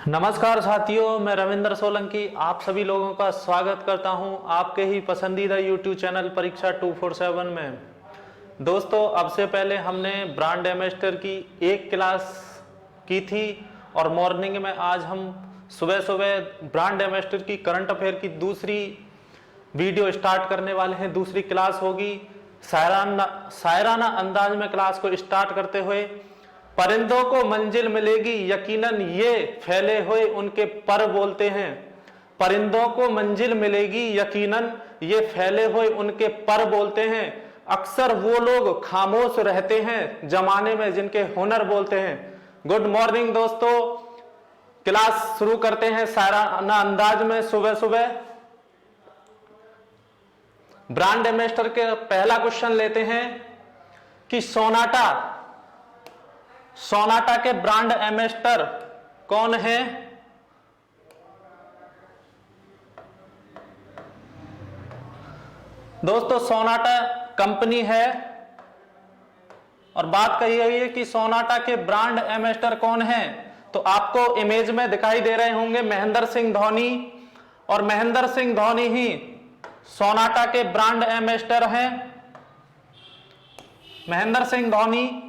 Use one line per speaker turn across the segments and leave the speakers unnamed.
नमस्कार साथियों, मैं रविंद्र सोलंकी आप सभी लोगों का स्वागत करता हूं आपके ही पसंदीदा YouTube चैनल परीक्षा 247 में। दोस्तों, अब से पहले हमने ब्रांड एम्बेसडर की एक क्लास की थी और मॉर्निंग में आज हम सुबह सुबह ब्रांड एम्बेसडर की करंट अफेयर की दूसरी वीडियो स्टार्ट करने वाले हैं। दूसरी क्लास होगी। शायराना अंदाज में क्लास को स्टार्ट करते हुए, परिंदों को मंजिल मिलेगी यकीनन ये फैले हुए उनके पर बोलते हैं। परिंदों को मंजिल मिलेगी यकीनन ये फैले हुए उनके पर बोलते हैं। अक्सर वो लोग खामोश रहते हैं जमाने में जिनके हुनर बोलते हैं। गुड मॉर्निंग दोस्तों, क्लास शुरू करते हैं शायराना अंदाज में सुबह सुबह। ब्रांड एम्बेसडर के पहला क्वेश्चन लेते हैं कि सोनाटा के ब्रांड एम्बेसडर कौन है? दोस्तों, सोनाटा कंपनी है और बात कही गई है कि सोनाटा के ब्रांड एम्बेसडर कौन है। तो आपको इमेज में दिखाई दे रहे होंगे महेंद्र सिंह धोनी, और महेंद्र सिंह धोनी ही सोनाटा के ब्रांड एम्बेसडर हैं। महेंद्र सिंह धोनी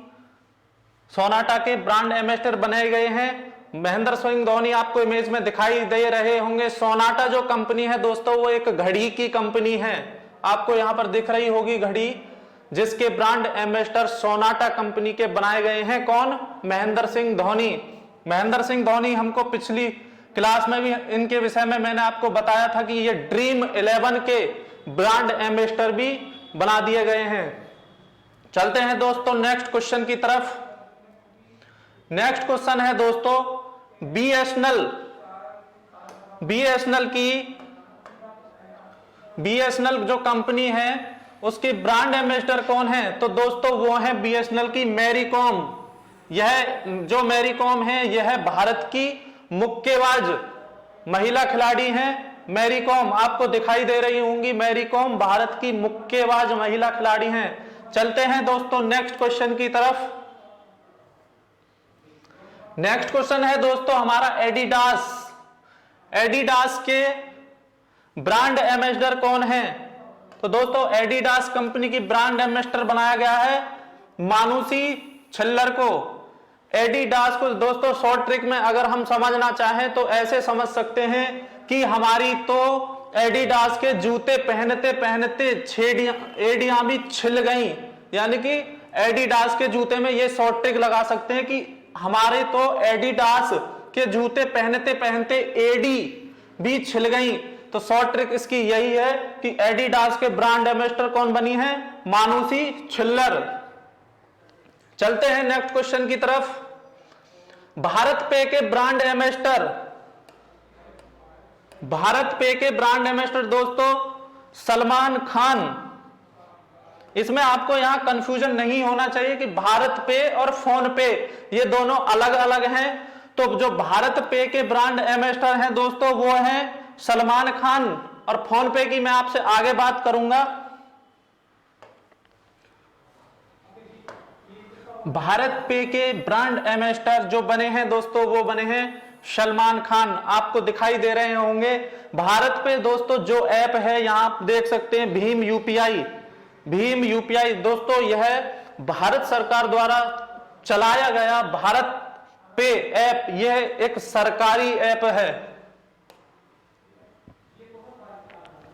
सोनाटा के ब्रांड एम्बेसडर बनाए गए हैं। महेंद्र सिंह धोनी आपको इमेज में दिखाई दे रहे होंगे। सोनाटा जो कंपनी है दोस्तों, वो एक घड़ी की कंपनी है। आपको यहां पर दिख रही होगी घड़ी, जिसके ब्रांड एम्बेसडर सोनाटा कंपनी के बनाए गए हैं। कौन? महेंद्र सिंह धोनी। महेंद्र सिंह धोनी हमको पिछली क्लास में भी इनके विषय में मैंने आपको बताया था कि ये ड्रीम 11 के ब्रांड एम्बेसडर भी बना दिए गए हैं। चलते हैं दोस्तों नेक्स्ट क्वेश्चन की तरफ। नेक्स्ट क्वेश्चन है दोस्तों बीएसएनएल जो कंपनी है उसकी ब्रांड एम्बेसडर कौन है? तो दोस्तों वो है बीएसएनएल की मैरी कॉम। यह जो मैरी कॉम है यह भारत की मुक्केबाज महिला खिलाड़ी हैं। मैरी कॉम आपको दिखाई दे रही होंगी। मैरी कॉम भारत की मुक्केबाज महिला खिलाड़ी हैं। चलते हैं दोस्तों नेक्स्ट क्वेश्चन की तरफ। नेक्स्ट क्वेश्चन है दोस्तों हमारा एडिडास के ब्रांड एम्बेसडर कौन है? तो दोस्तों एडिडास कंपनी की ब्रांड एम्बेसडर बनाया गया है मानुषी छिल्लर को। एडिडास को दोस्तों शॉर्ट ट्रिक में अगर हम समझना चाहें तो ऐसे समझ सकते हैं कि हमारी तो एडिडास के जूते पहनते पहनते एड़ियां भी छिल गई। यानी कि एडिडास के जूते में ये शॉर्ट ट्रिक लगा सकते हैं कि हमारे तो एडिडास के जूते पहनते पहनते एडी भी छिल गई। तो शॉर्ट ट्रिक इसकी यही है कि एडिडास के ब्रांड एम्बेसडर कौन बनी है? मानुषी छिल्लर। चलते हैं नेक्स्ट क्वेश्चन की तरफ। भारत पे के ब्रांड एम्बेसडर दोस्तों सलमान खान। इसमें आपको यहां कंफ्यूजन नहीं होना चाहिए कि भारत पे और फोन पे ये दोनों अलग अलग हैं। तो जो भारत पे के ब्रांड एम्बेसडर हैं दोस्तों वो हैं सलमान खान, और फोन पे की मैं आपसे आगे बात करूंगा। भारत पे के ब्रांड एम्बेसडर जो बने हैं दोस्तों वो बने हैं सलमान खान। आपको दिखाई दे रहे होंगे भारत पे दोस्तों जो ऐप है, यहां आप देख सकते हैं भीम यूपीआई दोस्तों, यह भारत सरकार द्वारा चलाया गया भारत पे ऐप, यह एक सरकारी ऐप है।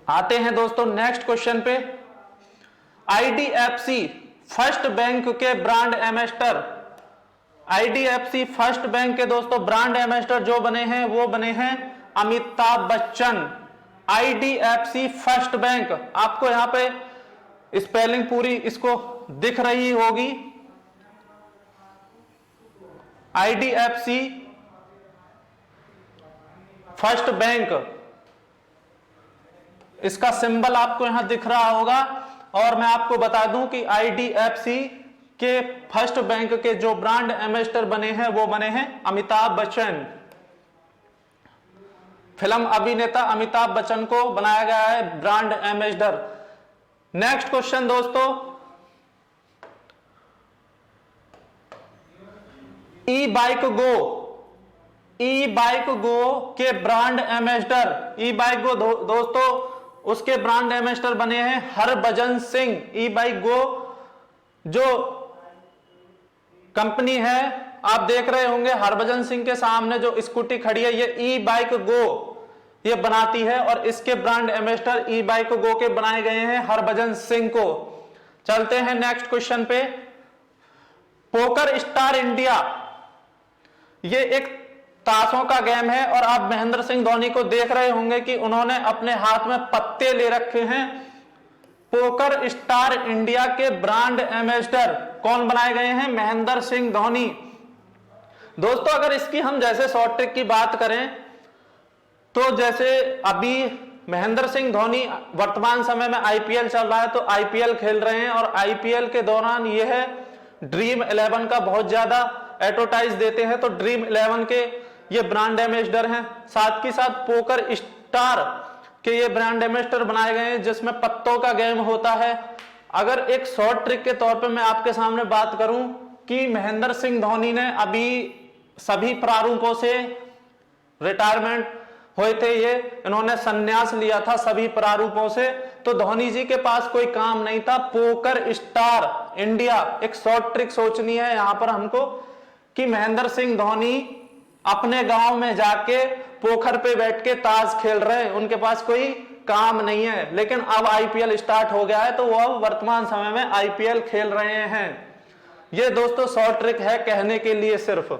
आते हैं दोस्तों नेक्स्ट क्वेश्चन पे। आईडीएफसी फर्स्ट बैंक के brand ambassador, IDFC first bank के दोस्तों ब्रांड एम्बेसडर जो बने हैं वो बने हैं Amitabh Bachchan. IDFC first bank, आपको यहां पे स्पेलिंग पूरी इसको दिख रही होगी। आईडीएफसी फर्स्ट बैंक, इसका सिंबल आपको यहां दिख रहा होगा। और मैं आपको बता दूं कि आईडीएफसी के फर्स्ट बैंक के जो ब्रांड एम्बेसडर बने हैं वो बने हैं अमिताभ बच्चन। फिल्म अभिनेता अमिताभ बच्चन को बनाया गया है ब्रांड एम्बेसडर। नेक्स्ट क्वेश्चन दोस्तों, ई बाइक गो ई बाइक गो के ब्रांड एम्बेसडर, ई बाइक गो दोस्तों उसके ब्रांड एम्बेसडर बने हैं हरभजन सिंह। ई बाइक गो जो कंपनी है, आप देख रहे होंगे हरभजन सिंह के सामने जो स्कूटी खड़ी है, ये ई बाइक गो ये बनाती है और इसके ब्रांड एम्बेसडर ई बाइक गो के बनाए गए हैं हरभजन सिंह को। चलते हैं नेक्स्ट क्वेश्चन पे। पोकर स्टार इंडिया, ये एक ताशों का गेम है और आप महेंद्र सिंह धोनी को देख रहे होंगे कि उन्होंने अपने हाथ में पत्ते ले रखे हैं। पोकर स्टार इंडिया के ब्रांड एम्बेसडर कौन बनाए गए हैं? महेंद्र सिंह धोनी। दोस्तों अगर इसकी हम जैसे शॉर्ट ट्रिक की बात करें तो जैसे अभी महेंद्र सिंह धोनी वर्तमान समय में आईपीएल चल रहा है तो आईपीएल खेल रहे हैं और आईपीएल के दौरान यह ड्रीम 11 का बहुत ज्यादा एडवर्टाइज देते हैं, तो ड्रीम 11 के ये ब्रांड एम्बेसडर हैं। साथ ही साथ पोकर स्टार के ये ब्रांड एम्बेसडर बनाए गए हैं जिसमें पत्तों का गेम होता है। अगर एक शॉर्ट ट्रिक के तौर पे मैं आपके सामने बात करूं कि महेंद्र सिंह धोनी ने अभी सभी प्रारूपों से रिटायरमेंट हुए थे, ये इन्होंने संन्यास लिया था सभी प्रारूपों से, तो धोनी जी के पास कोई काम नहीं था। पोकर स्टार इंडिया, एक शॉर्ट ट्रिक सोचनी है यहां पर हमको कि महेंद्र सिंह धोनी अपने गांव में जाके पोखर पे बैठ के ताश खेल रहे हैं, उनके पास कोई काम नहीं है। लेकिन अब आईपीएल स्टार्ट हो गया है तो वो अब वर्तमान समय में आईपीएल खेल रहे हैं। ये दोस्तों शॉर्ट ट्रिक है कहने के लिए सिर्फ।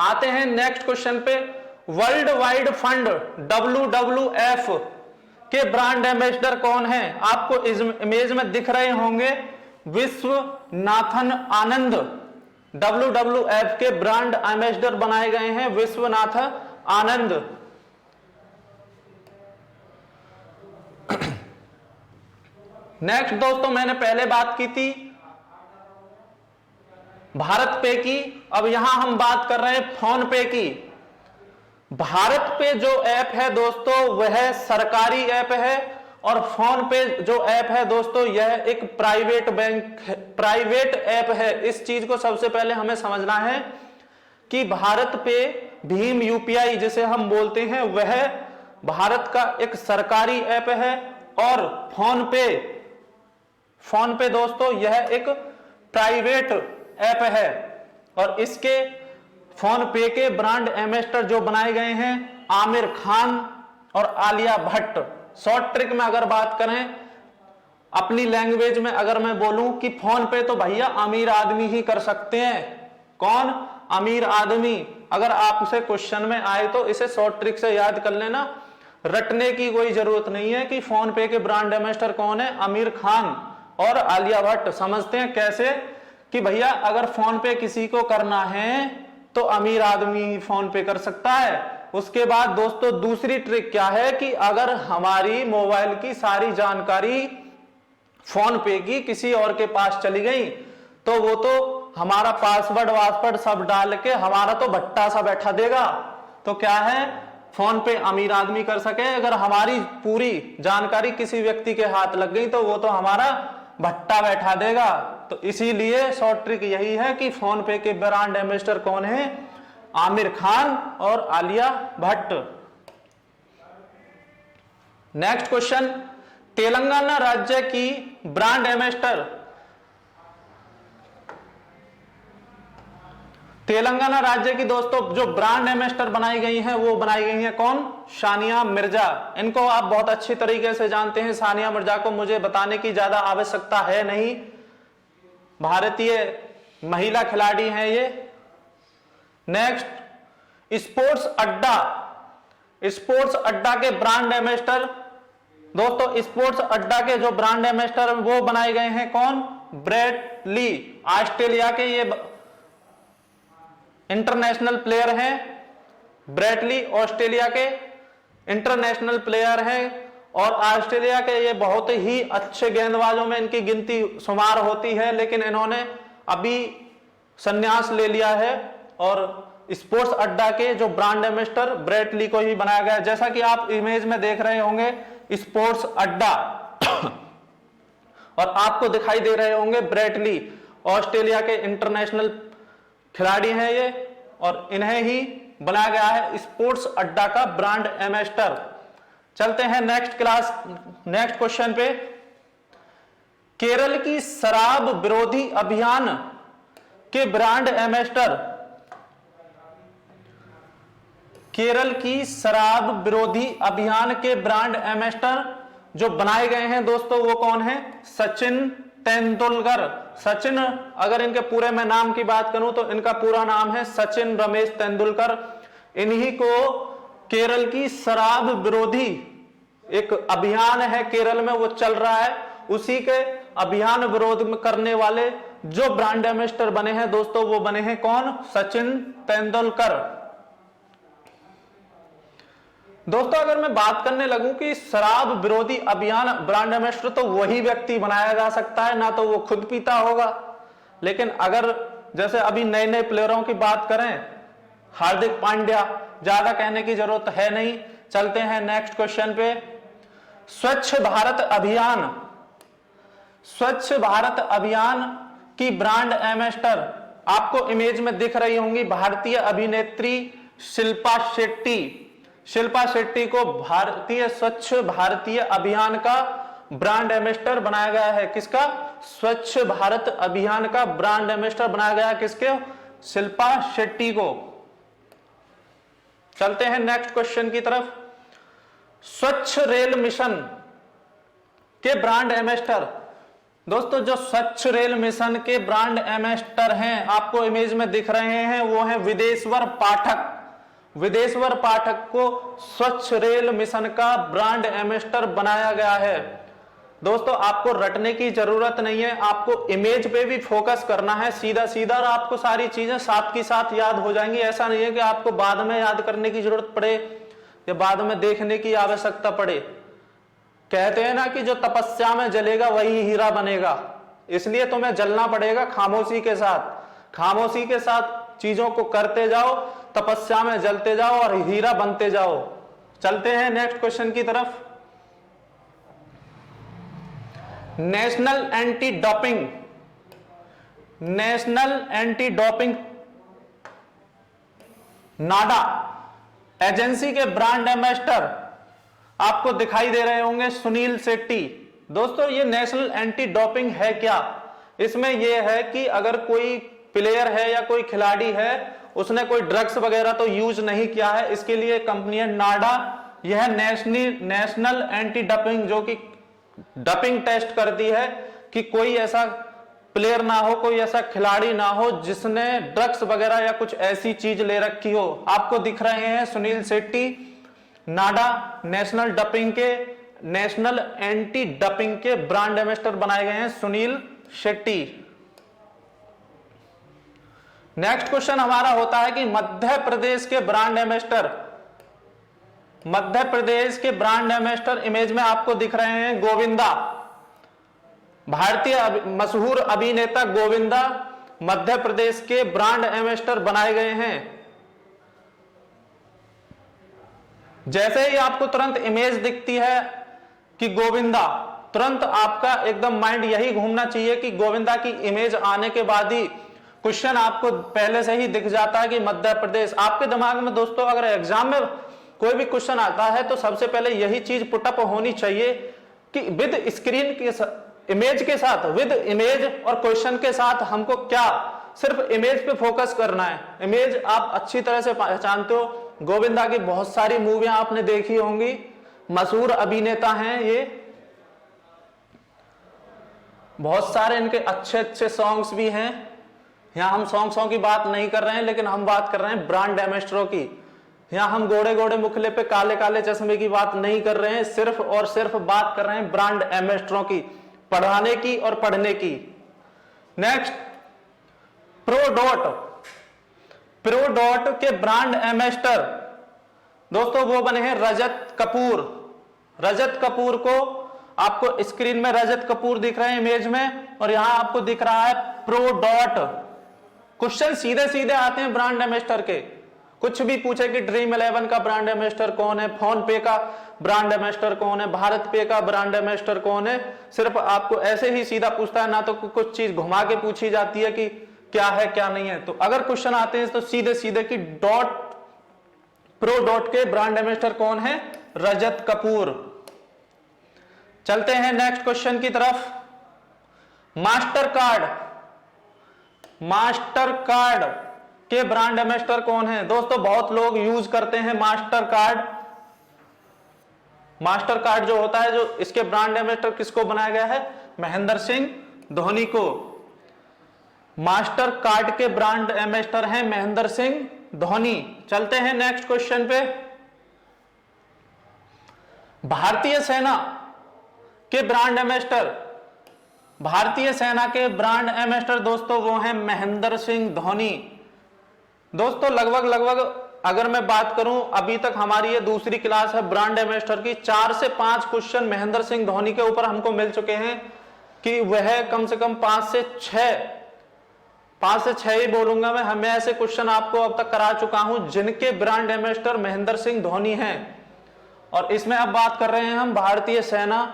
आते हैं नेक्स्ट क्वेश्चन पे। वर्ल्ड वाइड फंड WWF के ब्रांड एम्बेसडर कौन है? आपको इस इमेज में दिख रहे होंगे विश्वनाथन आनंद। WWF के ब्रांड एम्बेसडर बनाए गए हैं विश्वनाथ आनंद। नेक्स्ट दोस्तों मैंने पहले बात की थी भारत पे की, अब यहां हम बात कर रहे हैं फोन पे की। भारत पे जो ऐप है दोस्तों वह सरकारी ऐप है और फोन पे जो ऐप है दोस्तों यह एक प्राइवेट ऐप है। इस चीज को सबसे पहले हमें समझना है कि भारत पे भीम यूपीआई जिसे हम बोलते हैं वह भारत का एक सरकारी ऐप है और फोन पे दोस्तों यह एक प्राइवेट ऐप है और इसके फोन पे के ब्रांड एम्बेसडर जो बनाए गए हैं आमिर खान और आलिया भट्ट। शॉर्ट ट्रिक में अगर बात करें अपनी लैंग्वेज में अगर मैं बोलूं कि फोन पे तो भैया अमीर आदमी ही कर सकते हैं। कौन? अमीर आदमी। अगर आपसे क्वेश्चन में आए तो इसे शॉर्ट ट्रिक से याद कर लेना, रटने की कोई जरूरत नहीं है कि फोन पे के ब्रांड एम्बेसडर कौन है, आमिर खान और आलिया भट्ट। समझते हैं कैसे कि भैया अगर फोन पे किसी को करना है तो अमीर आदमी ही फोन पे कर सकता है। उसके बाद दोस्तों दूसरी ट्रिक क्या है कि अगर हमारी मोबाइल की सारी जानकारी फोन पे की किसी और के पास चली गई तो वो तो हमारा पासवर्ड सब डाल के हमारा तो भट्टा सा बैठा देगा। तो क्या है, फोन पे अमीर आदमी कर सके, अगर हमारी पूरी जानकारी किसी व्यक्ति के हाथ लग गई तो वो तो हमारा भट्टा बैठा देगा। तो इसीलिए शॉर्ट ट्रिक यही है कि फोन पे के ब्रांड एम्बेसडर कौन है? आमिर खान और आलिया भट्ट। नेक्स्ट क्वेश्चन, तेलंगाना राज्य की ब्रांड एम्बेसडर, तेलंगाना राज्य की दोस्तों जो ब्रांड एम्बेसडर बनाई गई हैं वो बनाई गई हैं कौन? सानिया मिर्जा। इनको आप बहुत अच्छी तरीके से जानते हैं, सानिया मिर्जा को मुझे बताने की ज्यादा आवश्यकता है नहीं, भारतीय महिला खिलाड़ी हैं ये। नेक्स्ट, स्पोर्ट्स अड्डा के ब्रांड एम्बेसडर दोस्तों, स्पोर्ट्स अड्डा के जो ब्रांड एम्बेसडर वो बनाए गए हैं कौन? Brett Lee. ऑस्ट्रेलिया के ये इंटरनेशनल प्लेयर हैं। ब्रेट ली ऑस्ट्रेलिया के इंटरनेशनल प्लेयर हैं और ऑस्ट्रेलिया के ये बहुत ही अच्छे गेंदबाजों में इनकी गिनती शुमार होती है, लेकिन इन्होंने अभी संन्यास ले लिया है और स्पोर्ट्स अड्डा के जो ब्रांड एम्बेसडर ब्रेट ली को ही बनाया गया है। जैसा कि आप इमेज में देख रहे होंगे स्पोर्ट्स अड्डा और आपको दिखाई दे रहे होंगे ब्रेट ली, ऑस्ट्रेलिया के इंटरनेशनल खिलाड़ी हैं ये और इन्हें ही बनाया गया है स्पोर्ट्स अड्डा का ब्रांड एम्बेसडर। चलते हैं नेक्स्ट क्वेश्चन पे। केरल की शराब विरोधी अभियान के ब्रांड एम्बेसडर, केरल की शराब विरोधी अभियान के ब्रांड एम्बेसडर जो बनाए गए हैं दोस्तों वो कौन है? सचिन तेंदुलकर। सचिन, अगर इनके पूरे में नाम की बात करूं तो इनका पूरा नाम है सचिन रमेश तेंदुलकर। इन्हीं को केरल की शराब विरोधी एक अभियान है केरल में, वो चल रहा है, उसी के अभियान विरोध में करने वाले जो ब्रांड एम्बेसडर बने हैं दोस्तों वो बने हैं कौन? सचिन तेंदुलकर। दोस्तों अगर मैं बात करने लगूं कि शराब विरोधी अभियान ब्रांड एम्बेसडर तो वही व्यक्ति बनाया जा सकता है, ना तो वो खुद पीता होगा, लेकिन अगर जैसे अभी नए नए प्लेयरों की बात करें, हार्दिक पांड्या, ज्यादा कहने की जरूरत है नहीं। चलते हैं नेक्स्ट क्वेश्चन पे। स्वच्छ भारत अभियान, स्वच्छ भारत अभियान की ब्रांड एम्बेसडर आपको इमेज में दिख रही होंगी भारतीय अभिनेत्री शिल्पा शेट्टी। शिल्पा शेट्टी को भारतीय स्वच्छ भारतीय अभियान का ब्रांड एम्बेसडर बनाया गया है। किसका? स्वच्छ भारत अभियान का ब्रांड एम्बेसडर बनाया गया है किसके? शिल्पा शेट्टी को। चलते हैं नेक्स्ट क्वेश्चन की तरफ। स्वच्छ रेल मिशन के ब्रांड एम्बेसडर, दोस्तों जो स्वच्छ रेल मिशन के ब्रांड एम्बेसडर हैं आपको इमेज में दिख रहे हैं वो हैं विदेश्वर पाठक। विदेश्वर पाठक को स्वच्छ रेल मिशन का ब्रांड एम्बेसडर बनाया गया है। दोस्तों आपको रटने की जरूरत नहीं है, आपको इमेज पे भी फोकस करना है सीधा सीधा, और आपको सारी चीजें साथ की साथ याद हो जाएंगी। ऐसा नहीं है कि आपको बाद में याद करने की जरूरत पड़े या बाद में देखने की आवश्यकता पड़े। कहते हैं ना कि जो तपस्या में जलेगा वही हीरा बनेगा, इसलिए तुम्हें जलना पड़ेगा खामोशी के साथ। खामोशी के साथ चीजों को करते जाओ, तपस्या में जलते जाओ और हीरा बनते जाओ। चलते हैं नेक्स्ट क्वेश्चन की तरफ। National anti doping, national anti doping NADA agency के ब्रांड एम्बेसडर आपको दिखाई दे रहे होंगे सुनील शेट्टी। दोस्तों ये नेशनल एंटी डोपिंग है क्या? इसमें यह है कि अगर कोई प्लेयर है या कोई खिलाड़ी है उसने कोई ड्रग्स वगैरह तो यूज नहीं किया है, इसके लिए कंपनी है नाडा। यह नेशनल एंटी डोपिंग जो कि डोपिंग टेस्ट करती है कि कोई ऐसा प्लेयर ना हो, कोई ऐसा खिलाड़ी ना हो जिसने ड्रग्स वगैरह या कुछ ऐसी चीज ले रखी हो। आपको दिख रहे हैं सुनील शेट्टी, नाडा नेशनल डोपिंग के, नेशनल एंटी डोपिंग के ब्रांड एम्बेसडर बनाए गए हैं सुनील शेट्टी। नेक्स्ट क्वेश्चन हमारा होता है कि मध्य प्रदेश के ब्रांड एम्बेसडर, मध्य प्रदेश के ब्रांड एम्बेसडर इमेज में आपको दिख रहे हैं गोविंदा। भारतीय मशहूर अभिनेता गोविंदा मध्य प्रदेश के ब्रांड एम्बेसडर बनाए गए हैं। जैसे ही आपको तुरंत इमेज दिखती है कि गोविंदा, तुरंत आपका एकदम माइंड यही घूमना चाहिए कि गोविंदा की इमेज आने के बाद ही क्वेश्चन आपको पहले से ही दिख जाता है कि मध्य प्रदेश। आपके दिमाग में दोस्तों अगर एग्जाम में कोई भी क्वेश्चन आता है तो सबसे पहले यही चीज पुटअप होनी चाहिए कि विद स्क्रीन के इमेज के साथ, विद इमेज और क्वेश्चन के साथ हमको क्या सिर्फ इमेज पे फोकस करना है। इमेज आप अच्छी तरह से पहचानते हो, गोविंदा की बहुत सारी मूवियां आपने देखी होंगी, मशहूर अभिनेता हैं ये, बहुत सारे इनके अच्छे अच्छे सॉन्ग्स भी हैं। यहां हम सॉन्ग्सों की बात नहीं कर रहे हैं, लेकिन हम बात कर रहे हैं ब्रांड एम्बेसडरों की। यहां हम गोड़े गोड़े मुखले पे काले काले चश्मे की बात नहीं कर रहे हैं, सिर्फ और सिर्फ बात कर रहे हैं ब्रांड एम्बेसडरों की, पढ़ाने की और पढ़ने की। नेक्स्ट, प्रोडॉट, प्रोडॉट के ब्रांड एम्बेसडर दोस्तों वो बने हैं रजत कपूर। रजत कपूर को आपको स्क्रीन में रजत कपूर दिख रहे हैं इमेज में, और यहां आपको दिख रहा है प्रोडॉट। क्वेश्चन सीधे सीधे आते हैं ब्रांड एम्बेसडर के, कुछ भी पूछे कि ड्रीम 11 का ब्रांड एम्बेसडर कौन है, फोन पे का ब्रांड एम्बेसडर कौन है, भारत पे का ब्रांड एम्बेसडर कौन है, सिर्फ आपको ऐसे ही सीधा पूछता है, ना तो कुछ चीज घुमा के पूछी जाती है कि क्या है क्या नहीं है। तो अगर क्वेश्चन आते हैं तो सीधे सीधे कि डॉट प्रो डॉट के ब्रांड एम्बेसडर कौन है? रजत कपूर। चलते हैं नेक्स्ट क्वेश्चन की तरफ। मास्टर कार्ड के ब्रांड एम्बेसडर कौन है? दोस्तों बहुत लोग यूज करते हैं मास्टर कार्ड जो होता है, जो इसके ब्रांड एम्बेसडर किसको बनाया गया है? महेंद्र सिंह धोनी को। मास्टर कार्ड के ब्रांड एम्बेसडर हैं महेंद्र सिंह धोनी। चलते हैं नेक्स्ट क्वेश्चन पे। भारतीय सेना के ब्रांड एम्बेसडर दोस्तों वो हैं महेंद्र सिंह धोनी। दोस्तों लगभग अगर मैं बात करूं, अभी तक हमारी ये दूसरी क्लास है ब्रांड एम्बेसडर की। 4 से 5 क्वेश्चन महेंद्र सिंह धोनी के ऊपर हमको मिल चुके हैं कि वह कम से कम 5 से 6 ही बोलूंगा मैं, हमें ऐसे क्वेश्चन आपको अब तक करा चुका हूं जिनके ब्रांड एम्बेसडर महेंद्र सिंह धोनी हैं। और इसमें अब बात कर रहे हैं हम भारतीय सेना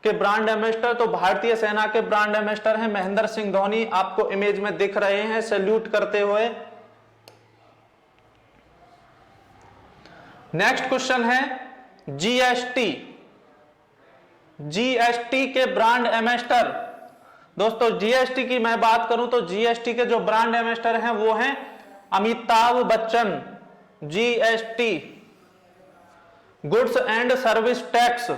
के ब्रांड एम्बेसडर। तो भारतीय सेना के ब्रांड एम्बेसडर हैं महेंद्र सिंह धोनी, आपको इमेज में दिख रहे हैं सैल्यूट करते हुए। नेक्स्ट क्वेश्चन है जीएसटी के ब्रांड एम्बेसडर। दोस्तों जीएसटी की मैं बात करूं तो जीएसटी के जो ब्रांड एम्बेसडर हैं वो हैं Amitabh Bachchan. GST goods and service tax.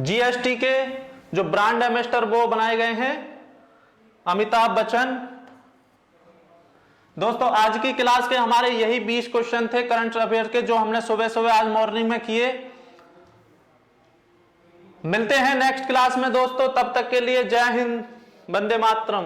GST के जो ब्रांड एम्बेसडर वो बनाए गए हैं अमिताभ बच्चन। दोस्तों आज की क्लास के हमारे यही 20 क्वेश्चन थे करंट अफेयर के, जो हमने सुबह आज मॉर्निंग में किए। मिलते हैं नेक्स्ट क्लास में दोस्तों, तब तक के लिए जय हिंद, वंदे मातरम।